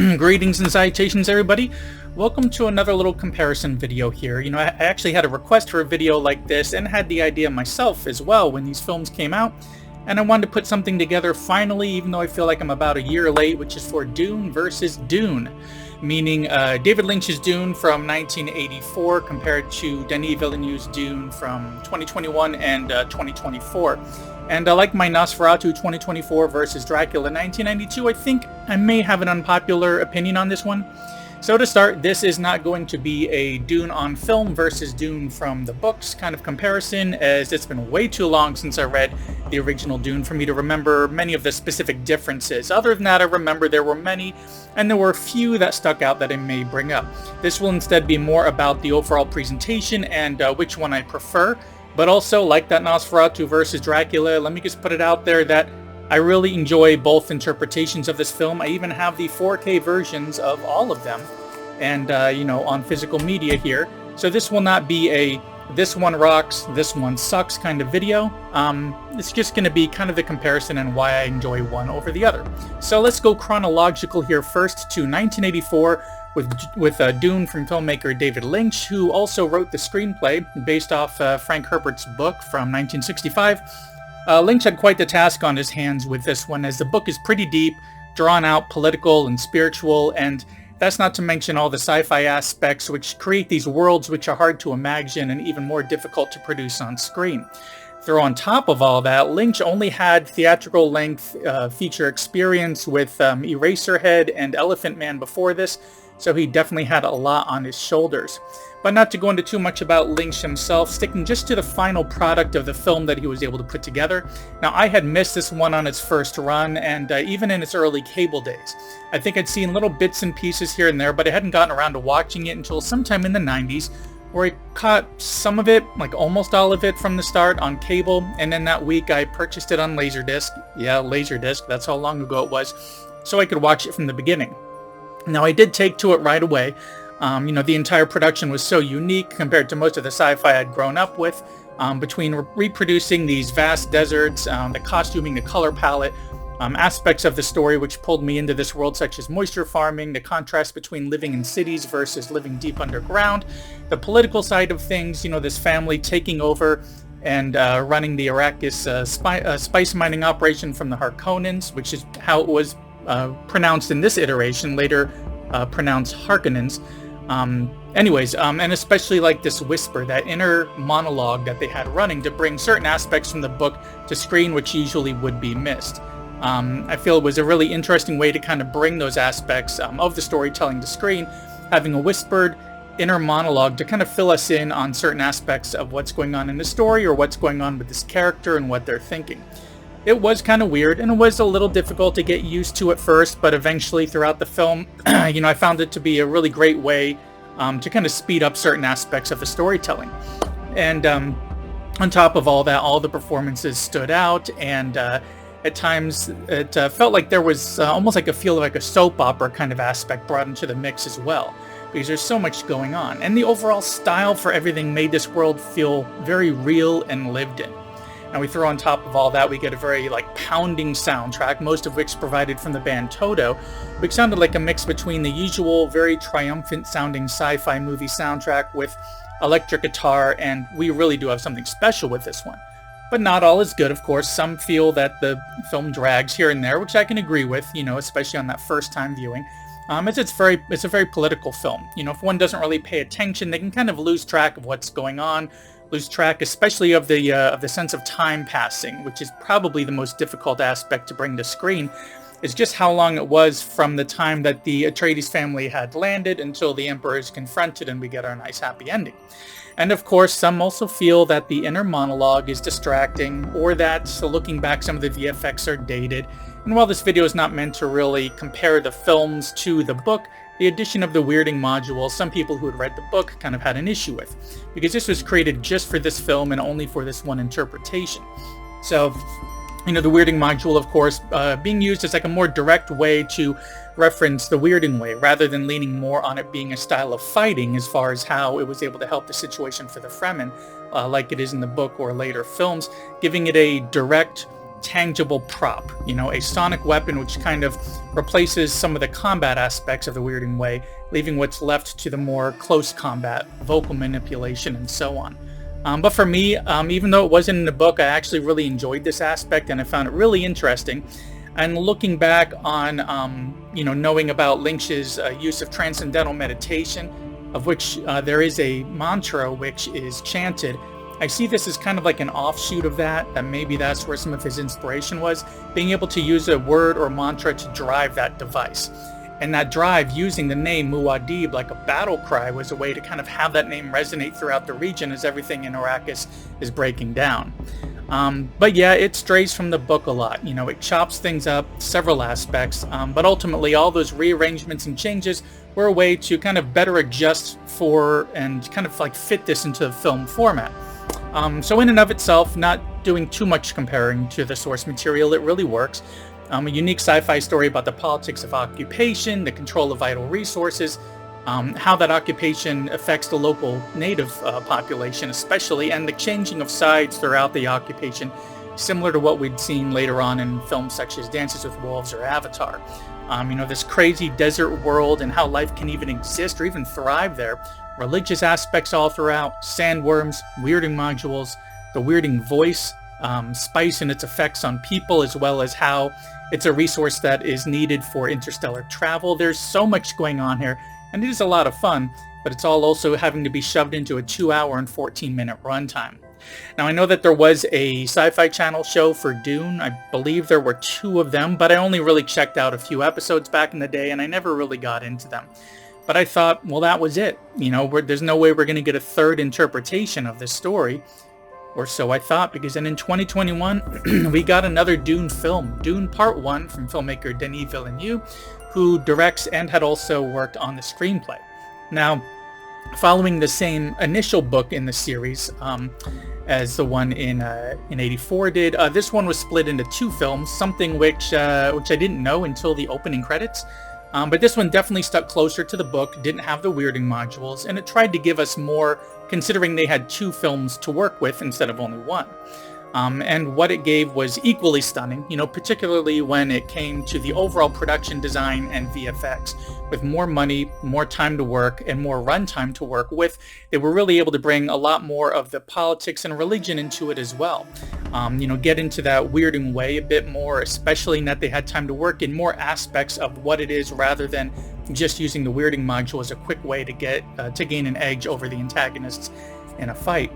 Greetings and salutations, everybody. Welcome to another little comparison video here. I actually had a request for a video like this and had the idea myself as well when these films came out. And I wanted to put something together finally, even though I feel like I'm about a year late, which is for Dune versus Dune. Meaning David Lynch's Dune from 1984 compared to Denis Villeneuve's Dune from 2021 and 2024. And like my Nosferatu 2024 versus Dracula 1992, I think I may have an unpopular opinion on this one. So to start, this is not going to be a Dune on film versus Dune from the books kind of comparison, as it's been way too long since I read the original Dune for me to remember many of the specific differences. Other than that, I remember there were many, and there were a few that stuck out that I may bring up. This will instead be more about the overall presentation and which one I prefer, but also, like that Nosferatu versus Dracula, let me just put it out there that I really enjoy both interpretations of this film. I even have the 4K versions of all of them, and on physical media here. So this will not be a this one rocks, this one sucks kind of video. It's just going to be kind of the comparison and why I enjoy one over the other. So let's go chronological here first to 1984 with Dune from filmmaker David Lynch, who also wrote the screenplay based off Frank Herbert's book from 1965. Lynch had quite the task on his hands with this one, as the book is pretty deep, drawn out, political and spiritual, and that's not to mention all the sci-fi aspects which create these worlds which are hard to imagine and even more difficult to produce on screen. Throw on top of all that, Lynch only had theatrical length feature experience with Eraserhead and Elephant Man before this, so he definitely had a lot on his shoulders. But not to go into too much about Lynch himself, sticking just to the final product of the film that he was able to put together. Now, I had missed this one on its first run, and even in its early cable days. I think I'd seen little bits and pieces here and there, but I hadn't gotten around to watching it until sometime in the 90s, where I caught some of it, like almost all of it from the start on cable, and then that week I purchased it on Laserdisc. Yeah, Laserdisc, that's how long ago it was, so I could watch it from the beginning. Now, I did take to it right away. The entire production was so unique compared to most of the sci-fi I'd grown up with, between reproducing these vast deserts, the costuming, the color palette, aspects of the story which pulled me into this world, such as moisture farming, the contrast between living in cities versus living deep underground, the political side of things, this family taking over and running the Arrakis spice mining operation from the Harkonnens, which is how it was pronounced in this iteration, later pronounced Harkonnens. And especially like this whisper, that inner monologue that they had running to bring certain aspects from the book to screen which usually would be missed. I feel it was a really interesting way to kind of bring those aspects of the storytelling to screen, having a whispered inner monologue to kind of fill us in on certain aspects of what's going on in the story or what's going on with this character and what they're thinking. It was kind of weird, and it was a little difficult to get used to at first, but eventually throughout the film, I found it to be a really great way to kind of speed up certain aspects of the storytelling. And on top of all that, all the performances stood out, and at times it felt like there was almost like a feel like a soap opera kind of aspect brought into the mix as well, because there's so much going on. And the overall style for everything made this world feel very real and lived in. Now we throw on top of all that, we get a very pounding soundtrack, most of which provided from the band Toto, which sounded like a mix between the usual very triumphant sounding sci-fi movie soundtrack with electric guitar, and we really do have something special with this one. But not all is good, of course. Some feel that the film drags here and there, which I can agree with, especially on that first time viewing. It's a very political film. If one doesn't really pay attention, they can kind of lose track of what's going on, lose track especially of the sense of time passing, which is probably the most difficult aspect to bring to screen, is just how long it was from the time that the Atreides family had landed until the Emperor is confronted and we get our nice happy ending. And of course, some also feel that the inner monologue is distracting, or that, looking back, some of the VFX are dated. And while this video is not meant to really compare the films to the book, the addition of the weirding module, some people who had read the book kind of had an issue with, because this was created just for this film and only for this one interpretation. So, the weirding module, of course, being used as like a more direct way to reference the weirding way, rather than leaning more on it being a style of fighting as far as how it was able to help the situation for the Fremen, like it is in the book or later films, giving it a direct tangible prop, a sonic weapon which kind of replaces some of the combat aspects of the Weirding Way, leaving what's left to the more close combat, vocal manipulation, and so on. But for me, even though it wasn't in the book, I actually really enjoyed this aspect and I found it really interesting. And looking back on, knowing about Lynch's use of transcendental meditation, of which there is a mantra which is chanted, I see this as kind of like an offshoot of that maybe that's where some of his inspiration was, being able to use a word or mantra to drive that device. And that drive, using the name Muad'Dib like a battle cry, was a way to kind of have that name resonate throughout the region as everything in Arrakis is breaking down. But yeah, it strays from the book a lot. It chops things up, several aspects, but ultimately all those rearrangements and changes were a way to kind of better adjust for and kind of like fit this into the film format. So in and of itself, not doing too much comparing to the source material, it really works. A unique sci-fi story about the politics of occupation, the control of vital resources, how that occupation affects the local native population especially, and the changing of sides throughout the occupation, similar to what we'd seen later on in films such as Dances with Wolves or Avatar. This crazy desert world and how life can even exist or even thrive there. Religious aspects all throughout, sandworms, weirding modules, the weirding voice, spice and its effects on people, as well as how it's a resource that is needed for interstellar travel. There's so much going on here, and it is a lot of fun, but it's all also having to be shoved into a 2-hour and 14-minute runtime. Now, I know that there was a Sci-Fi Channel show for Dune. I believe there were 2 of them, but I only really checked out a few episodes back in the day, and I never really got into them. But I thought, well, that was it. There's no way we're going to get a third interpretation of this story. Or so I thought, because then in 2021, we got another Dune film, Dune Part 1 from filmmaker Denis Villeneuve, who directs and had also worked on the screenplay. Now, following the same initial book in the series as the one in 84 did, this one was split into 2 films, something which I didn't know until the opening credits. But this one definitely stuck closer to the book, didn't have the weirding modules, and it tried to give us more, considering they had 2 films to work with instead of only 1. And what it gave was equally stunning, particularly when it came to the overall production design and VFX. With more money, more time to work, and more runtime to work with, they were really able to bring a lot more of the politics and religion into it as well. Get into that weirding way a bit more, especially in that they had time to work in more aspects of what it is rather than just using the weirding module as a quick way to get to gain an edge over the antagonists in a fight.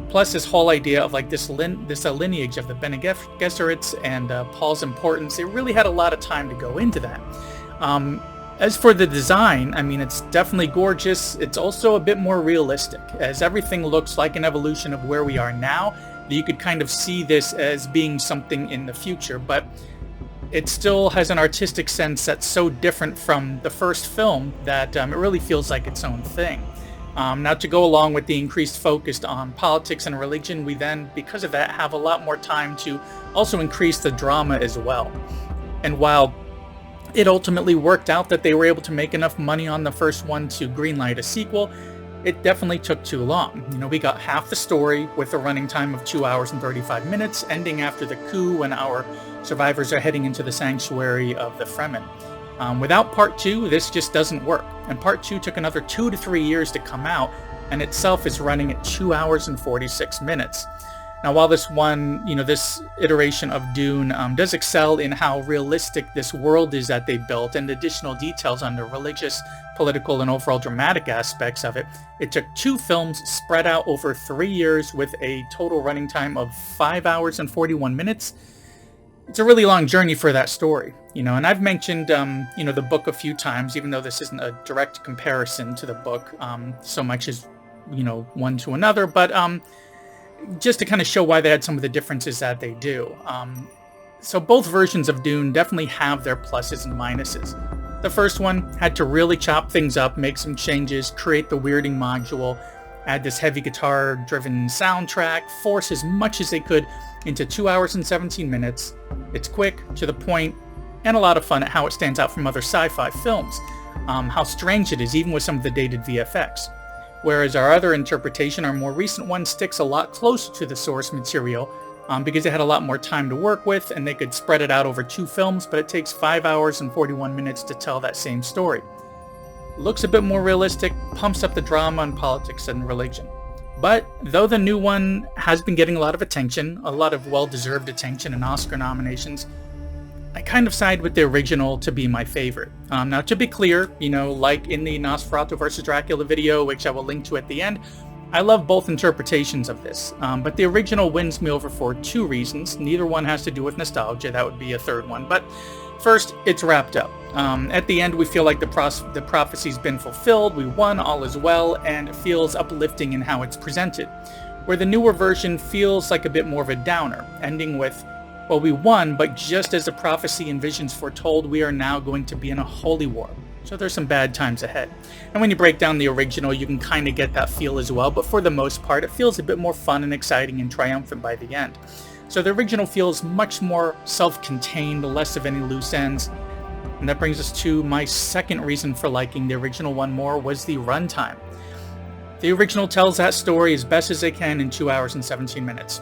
Plus this whole idea of like this lineage of the Bene Gesserits and Paul's importance, they really had a lot of time to go into that. As for the design, it's definitely gorgeous. It's also a bit more realistic, as everything looks like an evolution of where we are now. You could kind of see this as being something in the future, but it still has an artistic sense that's so different from the first film that it really feels like its own thing. Now, to go along with the increased focus on politics and religion, we then, because of that, have a lot more time to also increase the drama as well. And while it ultimately worked out that they were able to make enough money on the first one to greenlight a sequel, it definitely took too long. We got half the story with a running time of 2 hours and 35 minutes, ending after the coup when our survivors are heading into the sanctuary of the Fremen. Without Part 2, this just doesn't work. And Part 2 took another 2 to 3 years to come out, and itself is running at 2 hours and 46 minutes. Now, while this one, this iteration of Dune does excel in how realistic this world is that they built and additional details on the religious, political, and overall dramatic aspects of it, it took 2 films spread out over 3 years with a total running time of 5 hours and 41 minutes. It's a really long journey for that story, and I've mentioned, the book a few times, even though this isn't a direct comparison to the book so much as, one to another, but just to kind of show why they had some of the differences that they do. So both versions of Dune definitely have their pluses and minuses. The first one had to really chop things up, make some changes, create the weirding module, add this heavy guitar-driven soundtrack, force as much as they could into 2 hours and 17 minutes. It's quick, to the point, and a lot of fun at how it stands out from other sci-fi films. How strange it is, even with some of the dated VFX. Whereas our other interpretation, our more recent one, sticks a lot closer to the source material, because they had a lot more time to work with and they could spread it out over 2 films, but it takes 5 hours and 41 minutes to tell that same story. Looks a bit more realistic, pumps up the drama and politics and religion. But though the new one has been getting a lot of attention, a lot of well-deserved attention and Oscar nominations, I kind of side with the original to be my favorite. Now, to be clear, like in the Nosferatu vs. Dracula video, which I will link to at the end, I love both interpretations of this, but the original wins me over for 2 reasons. Neither one has to do with nostalgia, that would be a third one. But first, it's wrapped up. At the end, we feel like the prophecy's been fulfilled, we won, all is well, and it feels uplifting in how it's presented. Where the newer version feels like a bit more of a downer, ending with, well, we won, but just as the prophecy and visions foretold, we are now going to be in a holy war. So there's some bad times ahead. And when you break down the original, you can kind of get that feel as well, but for the most part, it feels a bit more fun and exciting and triumphant by the end. So the original feels much more self-contained, less of any loose ends. And that brings us to my second reason for liking the original one more, was the runtime. The original tells that story as best as they can in 2 hours and 17 minutes.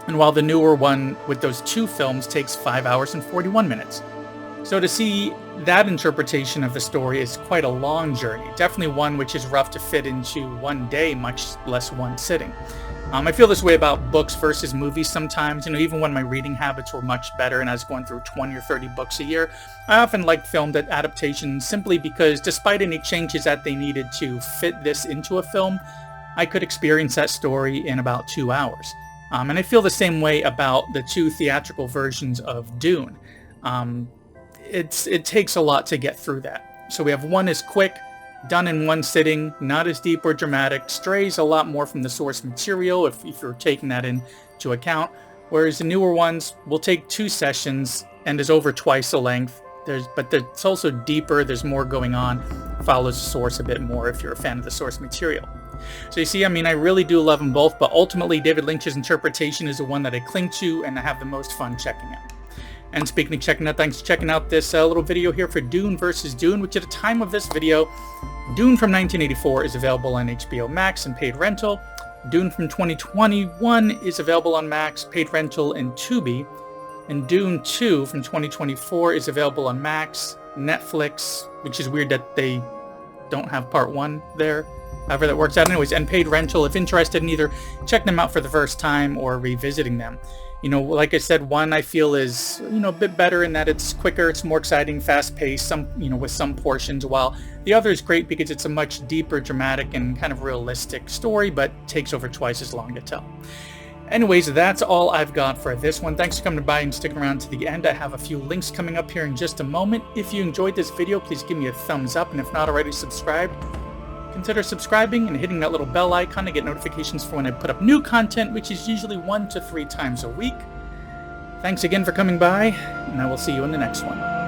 And while the newer one with those 2 films takes 5 hours and 41 minutes. So to see that interpretation of the story is quite a long journey, definitely one which is rough to fit into one day, much less one sitting. I feel this way about books versus movies sometimes. Even when my reading habits were much better and I was going through 20 or 30 books a year, I often liked film adaptations simply because despite any changes that they needed to fit this into a film, I could experience that story in about 2 hours. And I feel the same way about the 2 theatrical versions of Dune. It takes a lot to get through that. So we have one is quick, done in one sitting, not as deep or dramatic, strays a lot more from the source material if you're taking that into account, whereas the newer ones will take 2 sessions and is over twice the length. But it's also deeper, there's more going on, follows the source a bit more if you're a fan of the source material. So you see, I really do love them both, but ultimately David Lynch's interpretation is the one that I cling to and I have the most fun checking out. And speaking of checking out, thanks for checking out this little video here for Dune vs. Dune, which at the time of this video, Dune from 1984 is available on HBO Max and paid rental. Dune from 2021 is available on Max, paid rental, and Tubi. And Dune 2 from 2024 is available on Max, Netflix, which is weird that they don't have part 1 there. However that works out anyways, and paid rental if interested in either checking them out for the first time or revisiting them. Like I said, one I feel is, a bit better in that it's quicker, it's more exciting, fast-paced, with some portions, while the other is great because it's a much deeper, dramatic, and kind of realistic story, but takes over twice as long to tell. Anyways, that's all I've got for this one. Thanks for coming by and sticking around to the end. I have a few links coming up here in just a moment. If you enjoyed this video, please give me a thumbs up, and if not already subscribed, consider subscribing and hitting that little bell icon to get notifications for when I put up new content, which is usually 1 to 3 times a week. Thanks again for coming by, and I will see you in the next one.